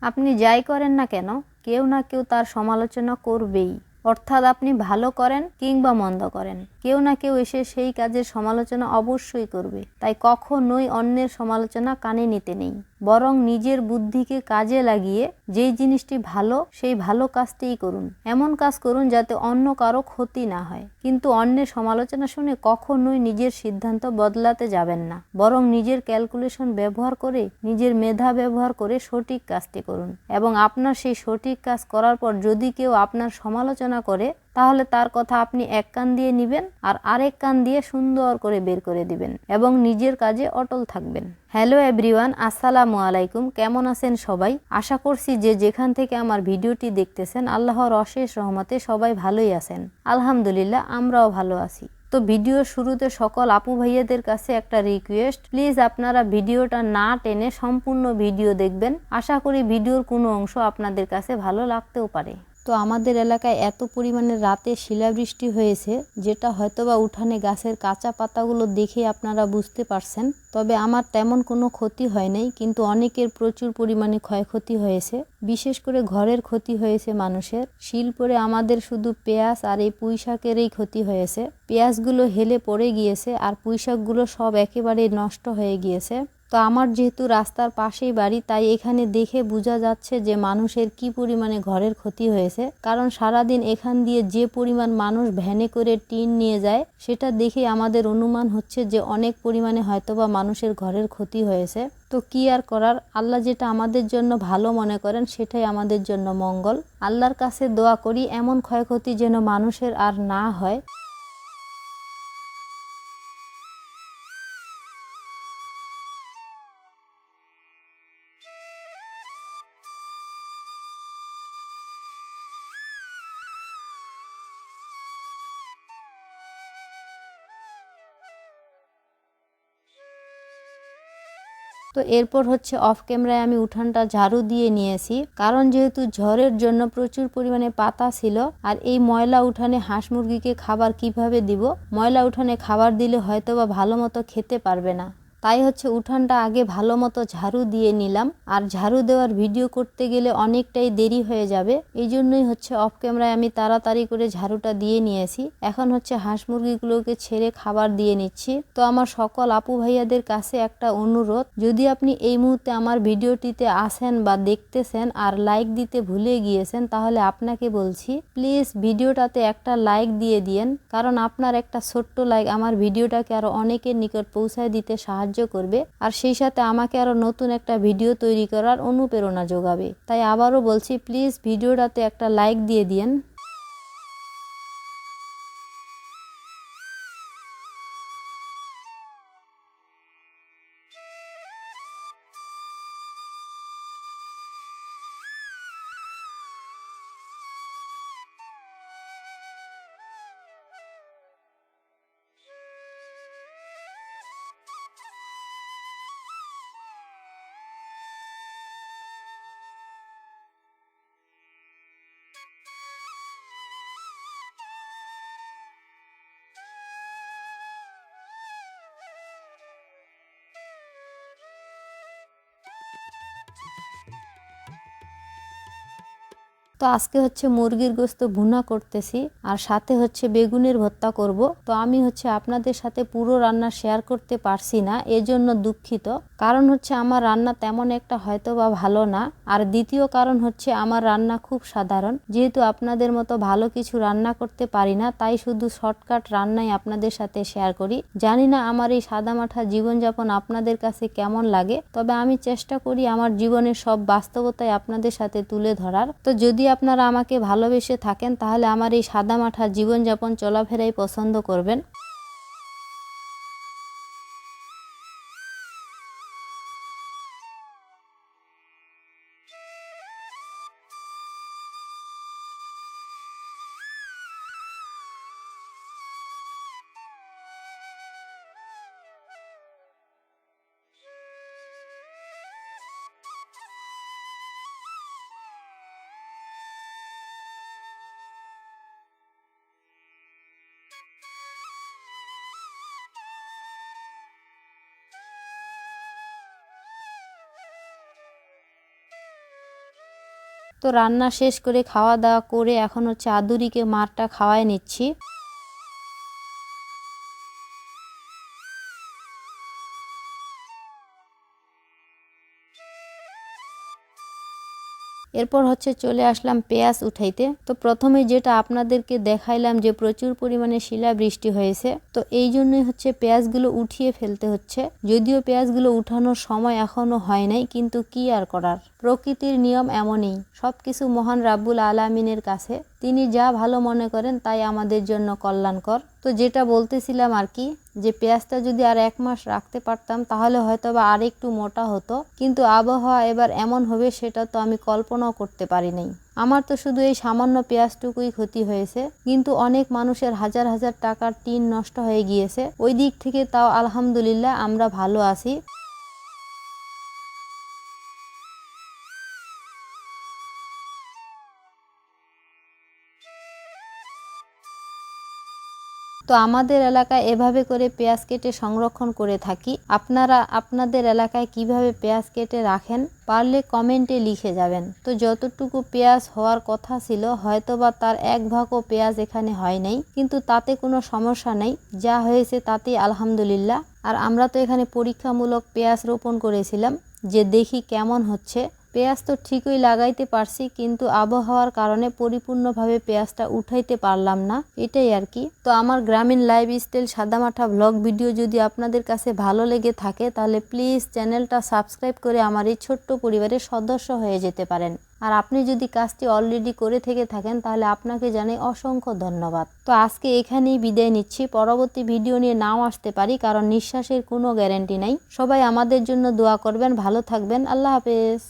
আপনি যাই করেন না কেন কেউ না কেউ তার সমালোচনা করবেই। অর্থাৎ আপনি ভালো করেন কিংবা মন্দ করেন, কেউ না কেউ এসে সেই কাজের সমালোচনা অবশ্যই করবে। তাই কখনোই অন্যের সমালোচনা কানে নিতে নেই, বরং নিজের বুদ্ধিকে কাজে লাগিয়ে যেই জিনিসটি ভালো সেই ভালো কাজটিই করুন। এমন কাজ করুন যাতে অন্য কারো ক্ষতি না হয়। কিন্তু অন্যের সমালোচনা শুনে কখনোই নিজের সিদ্ধান্ত বদলাতে যাবেন না, বরং নিজের ক্যালকুলেশন ব্যবহার করে, নিজের মেধা ব্যবহার করে সঠিক কাজটি করুন। এবং আপনার সেই সঠিক কাজ করার পর যদি কেউ আপনার সমালোচনা করে, তাহলে তার কথা আপনি এক কান দিয়ে নিবেন আর আরেক কান দিয়ে সুন্দর করে বের করে দিবেন এবং নিজের কাজে অটল থাকবেন। হ্যালো এভরিওয়ান, আসসালামু আলাইকুম। কেমন আছেন সবাই? আশা করছি যে যেখান থেকে আমার ভিডিওটি দেখতেছেন আল্লাহর অশেষ রহমতে সবাই ভালোই আছেন। আলহামদুলিল্লাহ, আমরাও ভালো আছি। তো ভিডিওর শুরুতে সকল আপু ভাইয়াদের কাছে একটা রিকোয়েস্ট, প্লিজ আপনারা ভিডিওটা না টেনে সম্পূর্ণ ভিডিও দেখবেন। আশা করি ভিডিওর কোনো অংশ আপনাদের কাছে ভালো লাগতেও পারে। তো আমাদের এলাকায় এত পরিমাণে রাতে শিলাবৃষ্টি হয়েছে, যেটা হয়তোবা উঠানে গাছের কাঁচা পাতাগুলো দেখে আপনারা বুঝতে পারছেন। তবে আমার তেমন কোনো ক্ষতি হয় নাই, কিন্তু অনেকের প্রচুর পরিমাণে ক্ষয়ক্ষতি হয়েছে। বিশেষ করে ঘরের ক্ষতি হয়েছে মানুষের। শিল পড়ে আমাদের শুধু পেঁয়াজ আর এই পুঁই শাকেরই ক্ষতি হয়েছে। পেঁয়াজগুলো হেলে পড়ে গিয়েছে আর পুঁই শাকগুলো সব একেবারে নষ্ট হয়ে গিয়েছে। তো আমার যেহেতু রাস্তার পাশেই বাড়ি, তাই এখানে দেখে বোঝা যাচ্ছে যে মানুষের কি পরিমাণে ঘরের ক্ষতি হয়েছে। কারণ সারাদিন এখান দিয়ে যে পরিমাণ মানুষ ভ্যানে করে টিন নিয়ে যায়, সেটা দেখে আমাদের অনুমান হচ্ছে যে অনেক পরিমাণে হয়তোবা মানুষের ঘরের ক্ষতি হয়েছে। তো কি আর করার, আল্লাহ যেটা আমাদের জন্য ভালো মনে করেন সেটাই আমাদের জন্য মঙ্গল। আল্লাহর কাছে দোয়া করি এমন ক্ষয়ক্ষতি যেন মানুষের আর না হয়। তো এরপর হচ্ছে অফ ক্যামেরায় আমি উঠানটা ঝাড়ু দিয়ে নিয়েছি, কারণ যেহেতু ঝড়ের জন্য প্রচুর পরিমাণে পাতা ছিল। আর এই ময়লা উঠানে হাঁস মুরগিকে খাবার কিভাবে দিব? ময়লা উঠানে খাবার দিলে হয়তোবা ভালো মতো খেতে পারবে না। তাই হচ্ছে উঠানটা আগে ভালো মতো ঝাড়ু দিয়ে নিলাম। আর ঝাড়ু দেওয়ার ভিডিও করতে গেলে অনেকটাই দেরি হয়ে যাবে, এই জন্যই হচ্ছে অফ ক্যামেরায় আমি তাড়াতাড়ি করে ঝাড়ুটা দিয়ে নিয়েছি। এখন হচ্ছে হাঁস মুরগিগুলোকে ছেড়ে খাবার দিয়ে নিচ্ছি। তো আমার সকল আপু ভাইয়াদের কাছে একটা অনুরোধ, যদি আপনি এই মুহূর্তে আমার ভিডিওটিতে আসেন বা দেখতেছেন আর লাইক দিতে ভুলে গিয়েছেন, তাহলে আপনাকে বলছি প্লিজ ভিডিওটাতে একটা লাইক দিয়ে দিয়েন। কারণ আপনার একটা ছোট্ট লাইক আমার ভিডিওটাকে আরো অনেকের নিকট পৌঁছায় দিতে সাহায্য করবে, আর সেই সাথে আমাকে আরো নতুন একটা ভিডিও তৈরি করার অনুপ্রেরণা যোগাবে। তাই আবারও বলছি, প্লিজ ভিডিওটাতে একটা লাইক দিয়ে দিয়েন। তো আজকে হচ্ছে মুরগির গোশত ভুনা করতেছি, আর সাথে হচ্ছে বেগুনের ভর্তা করব। তো আমি হচ্ছে আপনাদের সাথে পুরো রান্না শেয়ার করতে পারছি না, এজন্য দুঃখিত। কারণ হচ্ছে আমার রান্না তেমন একটা হয়তো বা ভালো না, আর দ্বিতীয় কারণ হচ্ছে আমার রান্না খুব সাধারণ। যেহেতু আপনাদের মতো ভালো কিছু রান্না করতে পারি না, তাই শুধু শর্টকাট রান্নাই আপনাদের সাথে শেয়ার করি। জানি না আমার এই সাদামাঠা জীবনযাপন আপনাদের কাছে কেমন লাগে, তবে আমি চেষ্টা করি আমার জীবনের সব বাস্তবতাই আপনাদের সাথে তুলে ধরার। তো যদি আপনারা আমাকে ভালোবেসে থাকেন, তাহলে আমার এই সাদামাঠা জীবনযাপন চলাফেরাই পছন্দ করবেন। তো রান্না শেষ করে খাওয়া দাওয়া করে এখন হচ্ছে আদুরিকে মারটা খাওয়াই নিচ্ছি। এরপর হচ্ছে চলে আসলাম পেঁয়াজ উঠাইতে। তো প্রথমে যেটা আপনাদেরকে দেখাইলাম যে প্রচুর পরিমাণে শিলাবৃষ্টি হয়েছে, তো এই জন্যই হচ্ছে পেঁয়াজগুলো উঠিয়ে ফেলতে হচ্ছে। যদিও পেঁয়াজগুলো উঠানোর সময় এখনো হয় নাই, কিন্তু কি আর করার, প্রকৃতির নিয়ম এমনই। সবকিছু মহান রাব্বুল আলামিনের কাছে, তিনি যা ভালো মনে করেন তাই আমাদের জন্য কল্যাণকর। তো যেটা বলতেছিলাম আর কি, যে পেঁয়াজটা যদি আর 1 মাস রাখতে পারতাম তাহলে হয়তো বা আর একটু মোটা হতো, কিন্তু আবহাওয়া এবার এমন হবে সেটা তো আমি কল্পনাও করতে পারি নাই। আমার তো শুধু এই সামান্য পেঁয়াজটুকুই ক্ষতি হয়েছে, কিন্তু অনেক মানুষের হাজার হাজার টাকার টিন নষ্ট হয়ে গিয়েছে। ওই দিক থেকে তাও আলহামদুলিল্লাহ আমরা ভালো আছি। তো আমাদের এলাকায় এভাবে করে পেঁয়াজ কেটে সংরক্ষণ করে থাকি। আপনারা আপনাদের এলাকায় কিভাবে পেঁয়াজ কেটে রাখেন পারলে কমেন্টে লিখে যাবেন। তো যতটুকু পেঁয়াজ হওয়ার কথা ছিল হয়তোবা তার 1 ভাগও পেঁয়াজ এখানে হয় নাই, কিন্তু তাতে কোনো সমস্যা নেই, যা হয়েছে তাতেই আলহামদুলিল্লাহ। আর আমরা তো এখানে পরীক্ষামূলক পেঁয়াজ রোপণ করেছিলাম, যে দেখি কেমন হচ্ছে। পেঁয়াজ তো ঠিকই লাগাইতে পারছি, কিন্তু আবহাওয়ার কারণে পরিপূর্ণভাবে পেঁয়াজটা উঠাইতে পারলাম না, এটাই আর কি। তো আমার গ্রামীণ লাইফস্টাইল সাদামাঠা ব্লগ ভিডিও যদি আপনাদের কাছে ভালো লেগে থাকে তাহলে প্লিজ চ্যানেলটা সাবস্ক্রাইব করে আমার এই ছোট্ট পরিবারের সদস্য হয়ে যেতে পারেন। আর আপনি যদি কাজটি অলরেডি করে থেকে থাকেন তাহলে আপনাকে জানাই অসংখ্য ধন্যবাদ। তো আজকে এখানেই বিদায় নিচ্ছি। পরবর্তী ভিডিও নিয়ে নাও আসতে পারি, কারণ নিঃশ্বাসের কোনো গ্যারান্টি নাই। সবাই আমাদের জন্য দোয়া করবেন, ভালো থাকবেন। আল্লাহ হাফেজ।